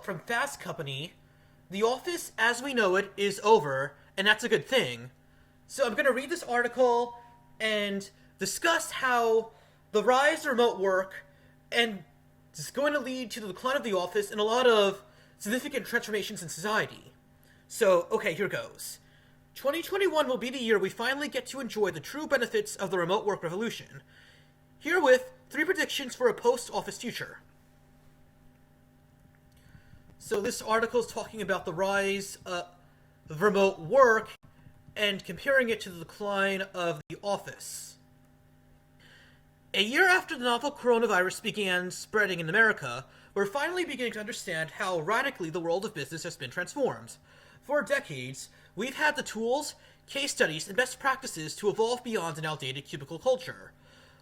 from Fast Company, the office as we know it is over, and that's a good thing. So I'm going to read this article and discuss how the rise of remote work and is going to lead to the decline of the office and a lot of significant transformations in society. So, okay, here goes. 2021 will be the year we finally get to enjoy the true benefits of the remote work revolution. Herewith, 3 predictions for a post-office future. So this article is talking about the rise of remote work and comparing it to the decline of the office. A year after the novel coronavirus began spreading in America, we're finally beginning to understand how radically the world of business has been transformed. For decades, we've had the tools, case studies, and best practices to evolve beyond an outdated cubicle culture.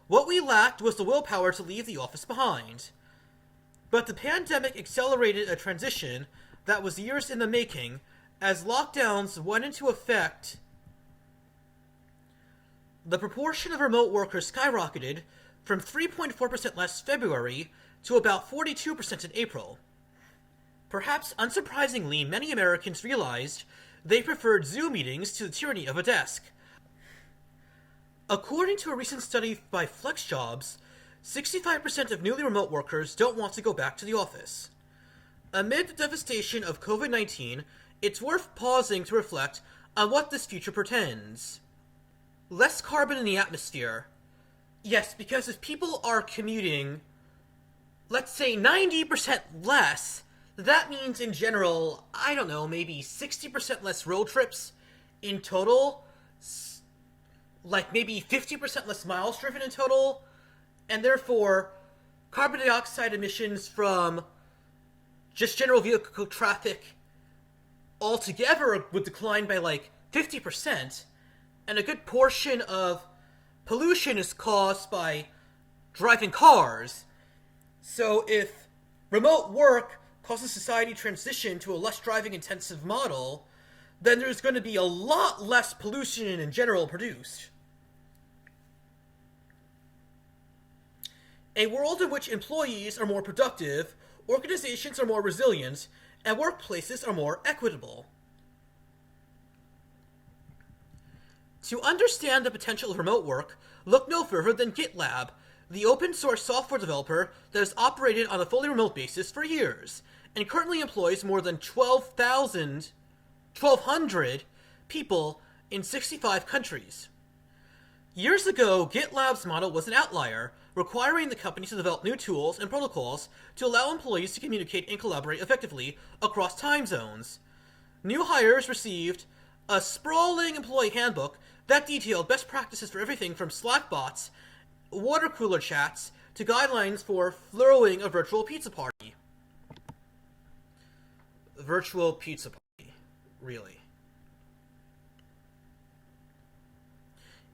What we lacked was the willpower to leave the office behind. But the pandemic accelerated a transition that was years in the making. As lockdowns went into effect, the proportion of remote workers skyrocketed from 3.4% last February to about 42% in April. Perhaps unsurprisingly, many Americans realized they preferred Zoom meetings to the tyranny of a desk. According to a recent study by FlexJobs, 65% of newly remote workers don't want to go back to the office. Amid the devastation of COVID-19, it's worth pausing to reflect on what this future portends. Less carbon in the atmosphere. Yes, because if people are commuting, let's say 90% less, that means in general, I don't know, maybe 60% less road trips in total, like maybe 50% less miles driven in total, and therefore carbon dioxide emissions from just general vehicle traffic altogether would decline by like 50%, and a good portion of pollution is caused by driving cars. So if remote work causes society transition to a less driving intensive model, then there's going to be a lot less pollution in general produced. A world in which employees are more productive, organizations are more resilient, and workplaces are more equitable. To understand the potential of remote work, look no further than GitLab, the open source software developer that has operated on a fully remote basis for years, and currently employs more than 1,200 people in 65 countries. Years ago, GitLab's model was an outlier, requiring the company to develop new tools and protocols to allow employees to communicate and collaborate effectively across time zones. New hires received a sprawling employee handbook that detailed best practices for everything from Slack bots, water cooler chats, to guidelines for throwing a virtual pizza party. Virtual pizza party, really.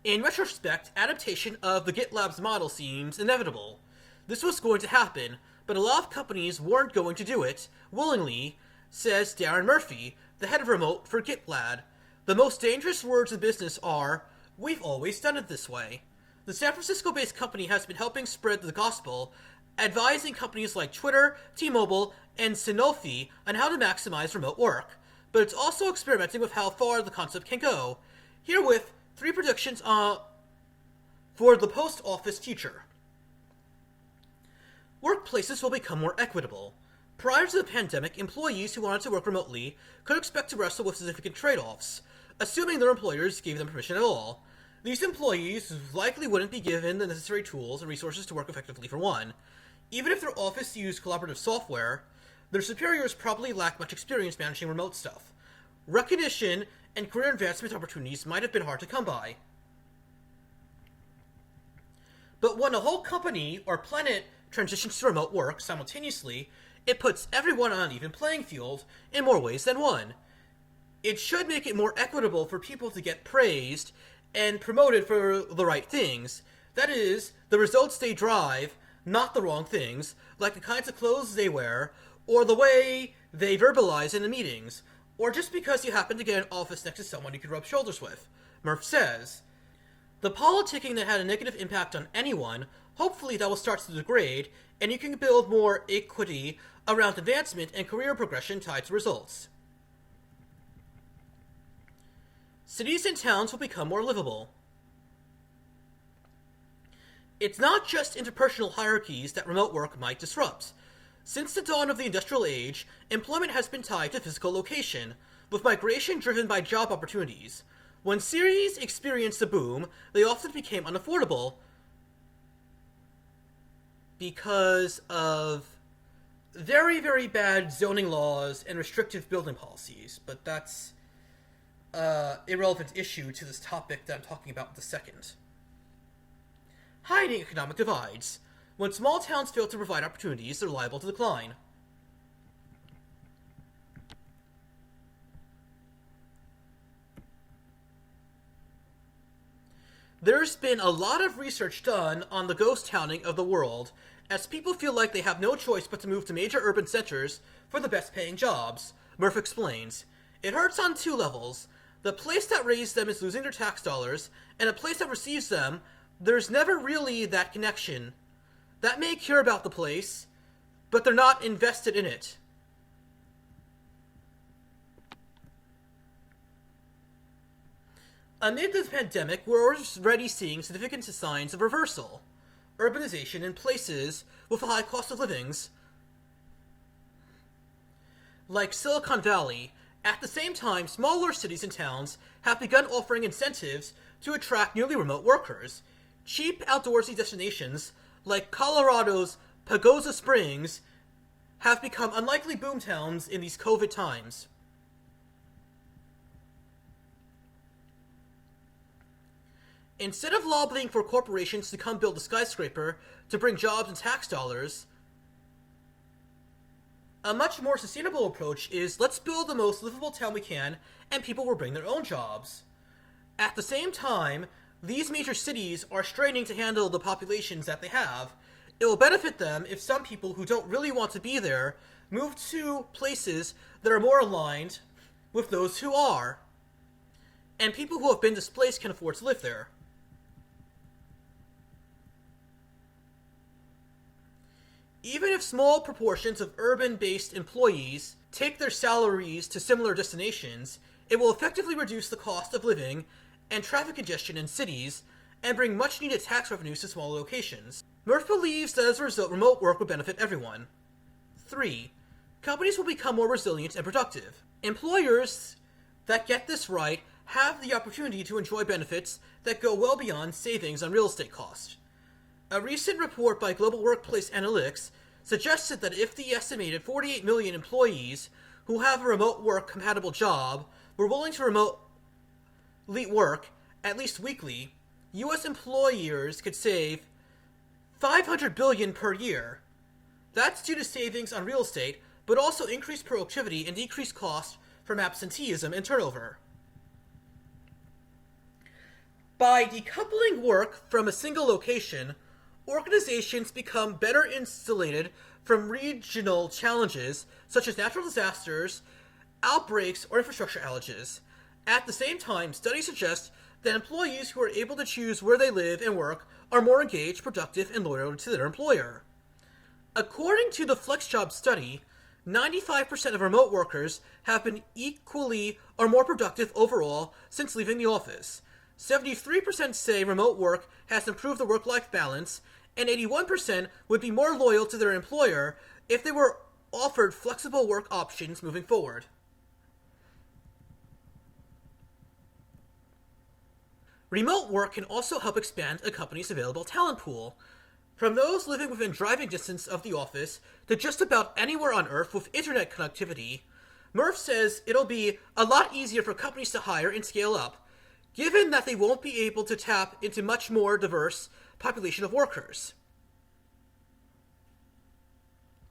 In retrospect, adaptation of the GitLab's model seems inevitable. This was going to happen, but a lot of companies weren't going to do it willingly, says Darren Murphy, the head of remote for GitLab. The most dangerous words in business are, "We've always done it this way." The San Francisco-based company has been helping spread the gospel, advising companies like Twitter, T-Mobile, and Sanofi on how to maximize remote work, but it's also experimenting with how far the concept can go. Herewith, 3 predictions for the post-office future. Workplaces will become more equitable. Prior to the pandemic, employees who wanted to work remotely could expect to wrestle with significant trade-offs, assuming their employers gave them permission at all. These employees likely wouldn't be given the necessary tools and resources to work effectively for one. Even if their office used collaborative software, their superiors probably lack much experience managing remote stuff. Recognition and career advancement opportunities might have been hard to come by. But when a whole company or planet transitions to remote work simultaneously, it puts everyone on an even playing field in more ways than one. It should make it more equitable for people to get praised and promoted for the right things. That is, the results they drive, not the wrong things, like the kinds of clothes they wear, or the way they verbalize in the meetings, or just because you happen to get an office next to someone you can rub shoulders with, Murph says. The politicking that had a negative impact on anyone, hopefully that will start to degrade, and you can build more equity around advancement and career progression tied to results. Cities and towns will become more livable. It's not just interpersonal hierarchies that remote work might disrupt. Since the dawn of the industrial age, employment has been tied to physical location, with migration driven by job opportunities. When cities experienced a boom, they often became unaffordable because of very, very bad zoning laws and restrictive building policies, but that's an irrelevant issue to this topic that I'm talking about in a second. Hiding economic divides. When small towns fail to provide opportunities, they're liable to decline. There's been a lot of research done on the ghost towning of the world, as people feel like they have no choice but to move to major urban centers for the best paying jobs. Murph explains. It hurts on two levels. The place that raised them is losing their tax dollars, and a place that receives them, there's never really that connection. That may care about the place, but they're not invested in it. Amid the pandemic, we're already seeing significant signs of reversal. Urbanization in places with a high cost of livings, like Silicon Valley. At the same time, smaller cities and towns have begun offering incentives to attract newly remote workers. Cheap outdoorsy destinations, like Colorado's Pagosa Springs, have become unlikely boomtowns in these COVID times. Instead of lobbying for corporations to come build a skyscraper to bring jobs and tax dollars, a much more sustainable approach is let's build the most livable town we can and people will bring their own jobs. At the same time, these major cities are straining to handle the populations that they have. It will benefit them if some people who don't really want to be there move to places that are more aligned with those who are. And people who have been displaced can afford to live there. Even if small proportions of urban-based employees take their salaries to similar destinations, it will effectively reduce the cost of living and traffic congestion in cities and bring much-needed tax revenues to small locations. Murph believes that as a result, remote work will benefit everyone. 3. Companies will become more resilient and productive. Employers that get this right have the opportunity to enjoy benefits that go well beyond savings on real estate costs. A recent report by Global Workplace Analytics suggested that if the estimated 48 million employees who have a remote work compatible job were willing to remotely work, at least weekly, U.S. employers could save $500 billion per year. That's due to savings on real estate, but also increased productivity and decreased costs from absenteeism and turnover. By decoupling work from a single location, organizations become better insulated from regional challenges such as natural disasters, outbreaks, or infrastructure outages. At the same time, studies suggest that employees who are able to choose where they live and work are more engaged, productive, and loyal to their employer. According to the FlexJob study, 95% of remote workers have been equally or more productive overall since leaving the office. 73% say remote work has improved the work-life balance, and 81% would be more loyal to their employer if they were offered flexible work options moving forward. Remote work can also help expand a company's available talent pool. From those living within driving distance of the office to just about anywhere on Earth with internet connectivity, Murph says it'll be a lot easier for companies to hire and scale up, given that they won't be able to tap into much more diverse population of workers.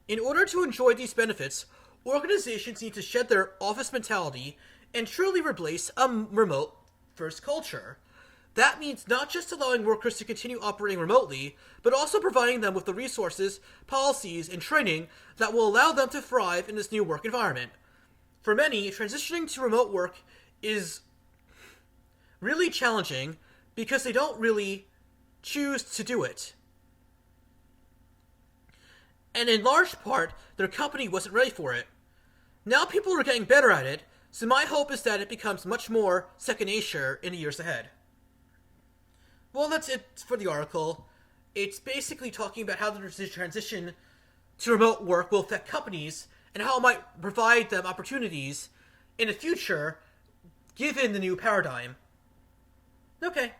In order to enjoy these benefits, organizations need to shed their office mentality and truly replace a remote-first culture. That means not just allowing workers to continue operating remotely, but also providing them with the resources, policies, and training that will allow them to thrive in this new work environment. For many, transitioning to remote work is really challenging because they don't really choose to do it. and in large part, their company wasn't ready for it. Now people are getting better at it, so my hope is that it becomes much more second nature in the years ahead. Well, that's it for the article. It's basically talking about how the transition to remote work will affect companies and how it might provide them opportunities in the future given the new paradigm. Okay,